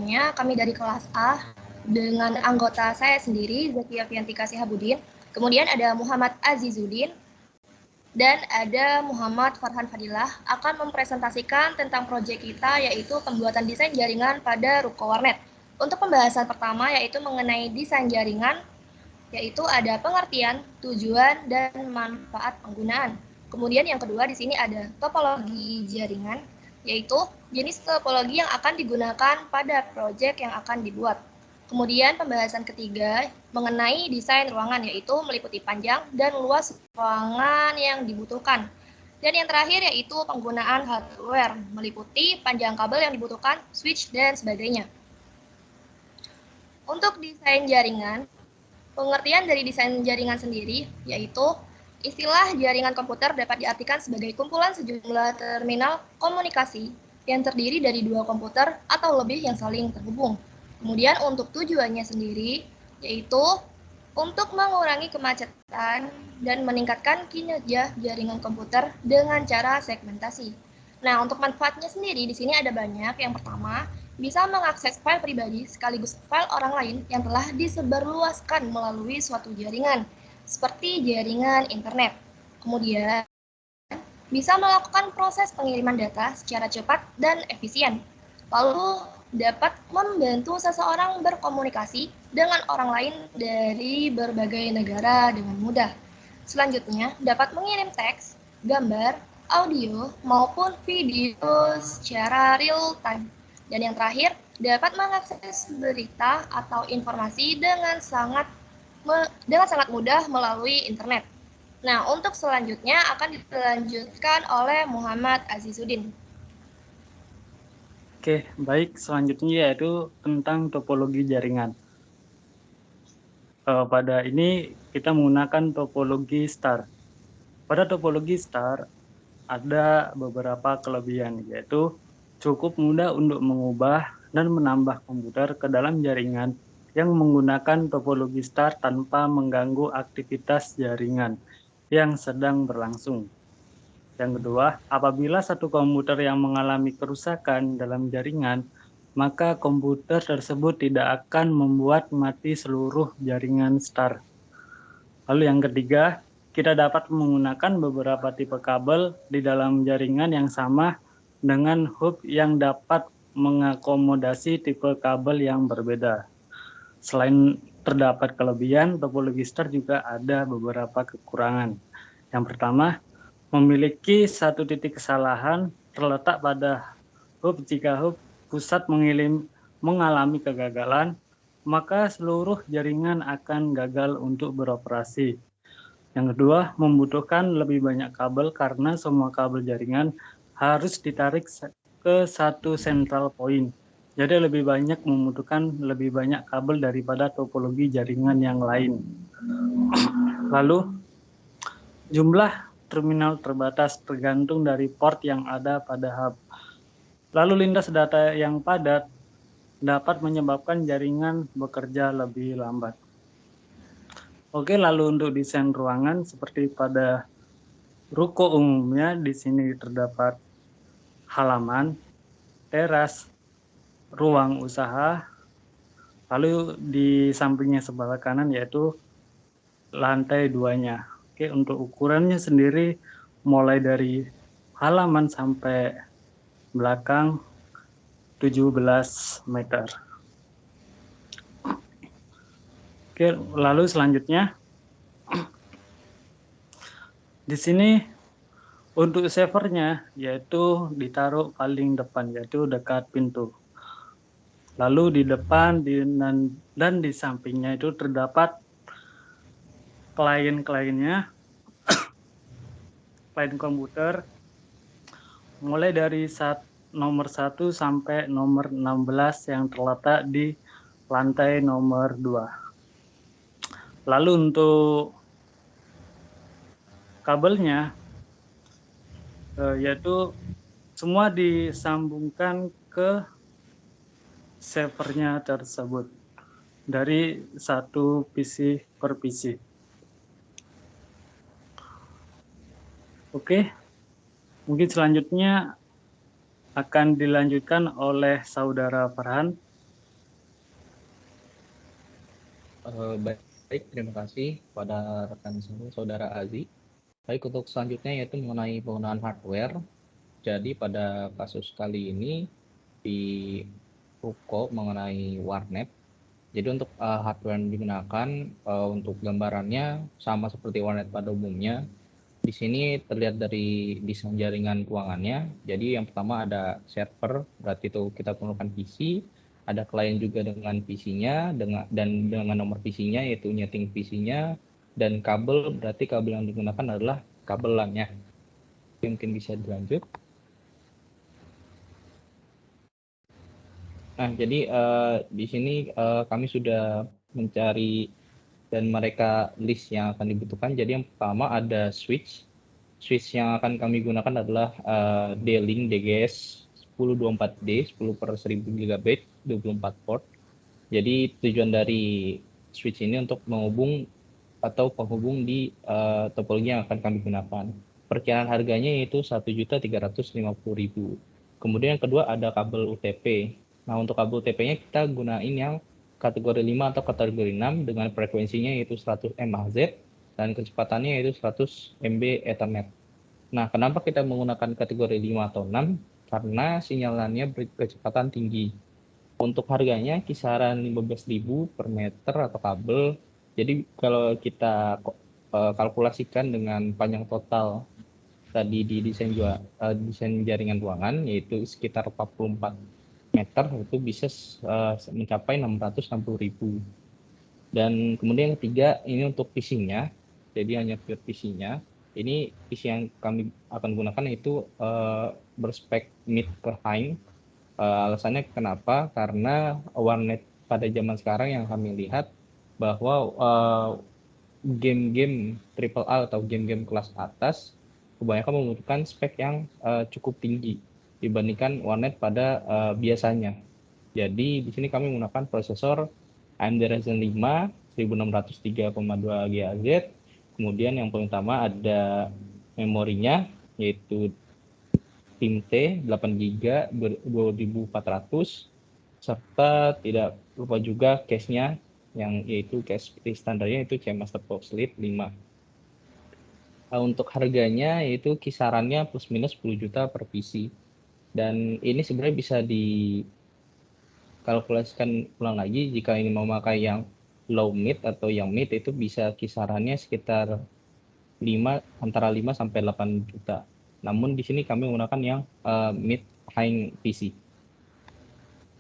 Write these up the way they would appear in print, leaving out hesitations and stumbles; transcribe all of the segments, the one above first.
semuanya, kami dari kelas A dengan anggota saya sendiri, Zakia Fiantika Sihabudin. Kemudian ada Muhammad Azizuddin dan ada Muhammad Farhan Fadilah akan mempresentasikan tentang proyek kita, yaitu pembuatan desain jaringan pada Ruko Warnet. Untuk pembahasan pertama yaitu mengenai desain jaringan, yaitu ada pengertian, tujuan, dan manfaat penggunaan. Kemudian yang kedua di sini ada topologi jaringan, yaitu jenis topologi yang akan digunakan pada proyek yang akan dibuat. Kemudian pembahasan ketiga mengenai desain ruangan, yaitu meliputi panjang dan luas ruangan yang dibutuhkan. Dan yang terakhir yaitu penggunaan hardware, meliputi panjang kabel yang dibutuhkan, switch, dan sebagainya. Untuk desain jaringan, pengertian dari desain jaringan sendiri yaitu istilah jaringan komputer dapat diartikan sebagai kumpulan sejumlah terminal komunikasi yang terdiri dari dua komputer atau lebih yang saling terhubung. Kemudian untuk tujuannya sendiri yaitu untuk mengurangi kemacetan dan meningkatkan kinerja jaringan komputer dengan cara segmentasi. Nah, untuk manfaatnya sendiri di sini ada banyak. Yang pertama, bisa mengakses file pribadi sekaligus file orang lain yang telah disebarluaskan melalui suatu jaringan, seperti jaringan internet. Kemudian, bisa melakukan proses pengiriman data secara cepat dan efisien. Lalu, dapat membantu seseorang berkomunikasi dengan orang lain dari berbagai negara dengan mudah. Selanjutnya, dapat mengirim teks, gambar, audio, maupun video secara real time. Dan yang terakhir, dapat mengakses berita atau informasi dengan sangat mudah melalui internet. Nah, untuk selanjutnya akan dilanjutkan oleh Muhammad Azizuddin. Oke, baik. Selanjutnya yaitu tentang topologi jaringan. Pada ini kita menggunakan topologi star. Pada topologi star ada beberapa kelebihan, yaitu cukup mudah untuk mengubah dan menambah komputer ke dalam jaringan yang menggunakan topologi star tanpa mengganggu aktivitas jaringan yang sedang berlangsung. Yang kedua, apabila satu komputer yang mengalami kerusakan dalam jaringan, maka komputer tersebut tidak akan membuat mati seluruh jaringan star. Lalu yang ketiga, kita dapat menggunakan beberapa tipe kabel di dalam jaringan yang sama dengan hub yang dapat mengakomodasi tipe kabel yang berbeda. Selain terdapat kelebihan, topologi star juga ada beberapa kekurangan. Yang pertama, memiliki satu titik kesalahan terletak pada hub. Jika hub pusat mengalami kegagalan, maka seluruh jaringan akan gagal untuk beroperasi. Yang kedua, membutuhkan lebih banyak kabel karena semua kabel jaringan harus ditarik ke satu central point. Jadi lebih banyak membutuhkan lebih banyak kabel daripada topologi jaringan yang lain. Lalu, jumlah terminal terbatas tergantung dari port yang ada pada hub. Lalu lintas data yang padat dapat menyebabkan jaringan bekerja lebih lambat. Oke, lalu untuk desain ruangan seperti pada ruko umumnya, di sini terdapat halaman, teras, ruang usaha, lalu di sampingnya sebelah kanan yaitu lantai 2-nya. Oke, untuk ukurannya sendiri mulai dari halaman sampai belakang 17 meter. Oke, lalu selanjutnya di sini untuk servernya yaitu ditaruh paling depan, yaitu dekat pintu. Lalu di depan dan di sampingnya itu terdapat klien-kliennya, klien komputer, mulai dari nomor 1 sampai nomor 16 yang terletak di lantai nomor 2. Lalu untuk kabelnya, yaitu semua disambungkan ke servernya tersebut dari satu PC per PC. Oke, mungkin selanjutnya akan dilanjutkan oleh Saudara Farhan Baik, terima kasih pada rekan saya, Saudara Azi. Baik, untuk selanjutnya yaitu mengenai penggunaan hardware. Jadi pada kasus kali ini di Ruko mengenai warnet. Jadi untuk hardware yang digunakan untuk gambarannya sama seperti warnet pada umumnya. Di sini terlihat dari desain jaringan ruangannya. Jadi yang pertama ada server, berarti itu kita menggunakan PC. Ada klien juga dengan PC-nya, dengan nomor PC-nya yaitu nyeting PC-nya. Dan kabel, berarti kabel yang digunakan adalah kabel LAN-nya. Mungkin bisa dilanjut. Nah, jadi di sini kami sudah mencari dan mereka list yang akan dibutuhkan. Jadi yang pertama ada switch. Switch yang akan kami gunakan adalah D-Link DGS 1024D 10 per 1000 GB 24 port. Jadi tujuan dari switch ini untuk menghubung atau penghubung di topologi yang akan kami gunakan. Perkiraan harganya yaitu 1.350.000. Kemudian yang kedua ada kabel UTP. Nah, untuk kabel UTP-nya kita gunain yang kategori 5 atau kategori 6 dengan frekuensinya yaitu 100 MHz dan kecepatannya yaitu 100 MB Ethernet. Nah, kenapa kita menggunakan kategori 5 atau 6? Karena sinyalannya berkecepatan tinggi. Untuk harganya kisaran 15.000 per meter atau kabel. Jadi kalau kita kalkulasikan dengan panjang total tadi di desain jaringan ruangan yaitu sekitar 44 meter, itu bisa mencapai 660.000. Dan kemudian yang ketiga ini untuk PC-nya. Jadi hanya pure PC-nya. Ini PC yang kami akan gunakan yaitu berspek mid ke high. Alasannya kenapa? Karena warnet pada zaman sekarang yang kami lihat bahwa game-game triple A atau game-game kelas atas kebanyakan membutuhkan spek yang cukup tinggi dibandingkan warnet pada biasanya. Jadi di sini kami menggunakan prosesor AMD Ryzen 5 1603,2 GHz. Kemudian yang paling utama ada memorinya yaitu T 8GB 2400, serta tidak lupa juga cache-nya yang yaitu cache standarnya itu CMaster Boxlit 5. Untuk harganya yaitu kisarannya plus minus 10 juta per PC. Dan ini sebenarnya bisa dikalkulasikan ulang lagi jika ingin memakai yang low mid atau yang mid itu bisa kisarannya sekitar antara 5 sampai 8 juta. Namun di sini kami menggunakan yang mid high PC.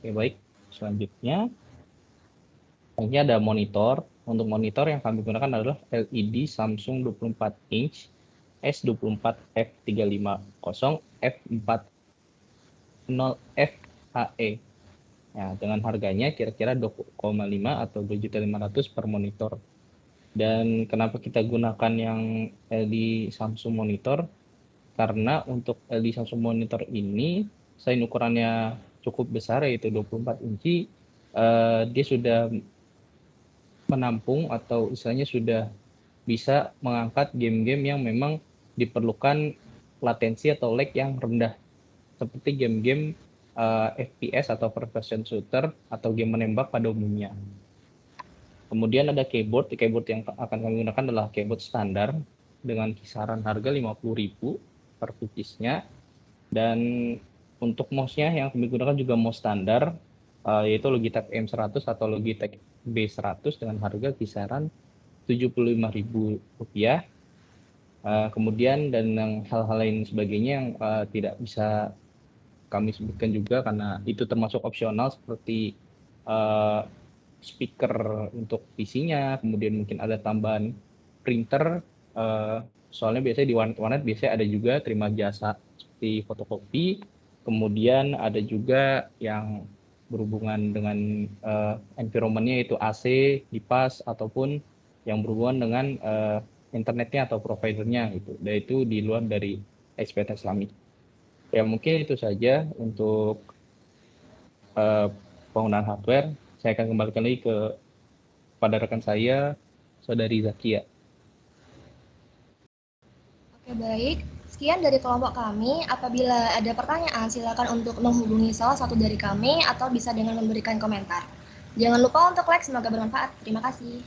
Oke, baik. Selanjutnya ini ada monitor. Untuk monitor yang kami gunakan adalah LED Samsung 24 inch S24F350 F40FHE. Nah, dengan harganya kira-kira 2,5 atau 2.500.000 per monitor. Dan kenapa kita gunakan yang LED Samsung monitor? Karena untuk LED Samsung monitor ini selain ukurannya cukup besar yaitu 24 inci, dia sudah menampung atau istilahnya sudah bisa mengangkat game-game yang memang diperlukan latensi atau lag yang rendah, seperti game-game FPS atau first person shooter atau game menembak pada umumnya. Kemudian ada keyboard yang akan kami gunakan adalah keyboard standar dengan kisaran harga 50.000 per piece-nya. Dan untuk mouse-nya yang kami gunakan juga mouse standar, yaitu Logitech M100 atau Logitech B100 dengan harga kisaran Rp75.000. Kemudian dan yang hal-hal lain sebagainya yang tidak bisa kami sebutkan juga karena itu termasuk opsional, seperti speaker untuk PC-nya, kemudian mungkin ada tambahan printer, soalnya biasanya di warnet biasanya ada juga terima jasa seperti fotokopi, kemudian ada juga yang berhubungan dengan environment-nya yaitu AC, kipas, ataupun yang berhubungan dengan internetnya atau providernya gitu. Dan itu di luar dari ekspektasi kami. Ya mungkin itu saja untuk penggunaan hardware. Saya akan kembalikan lagi pada rekan saya, Saudari Zakia. Oke, baik. Sekian dari kelompok kami. Apabila ada pertanyaan, silakan untuk menghubungi salah satu dari kami atau bisa dengan memberikan komentar. Jangan lupa untuk like, semoga bermanfaat. Terima kasih.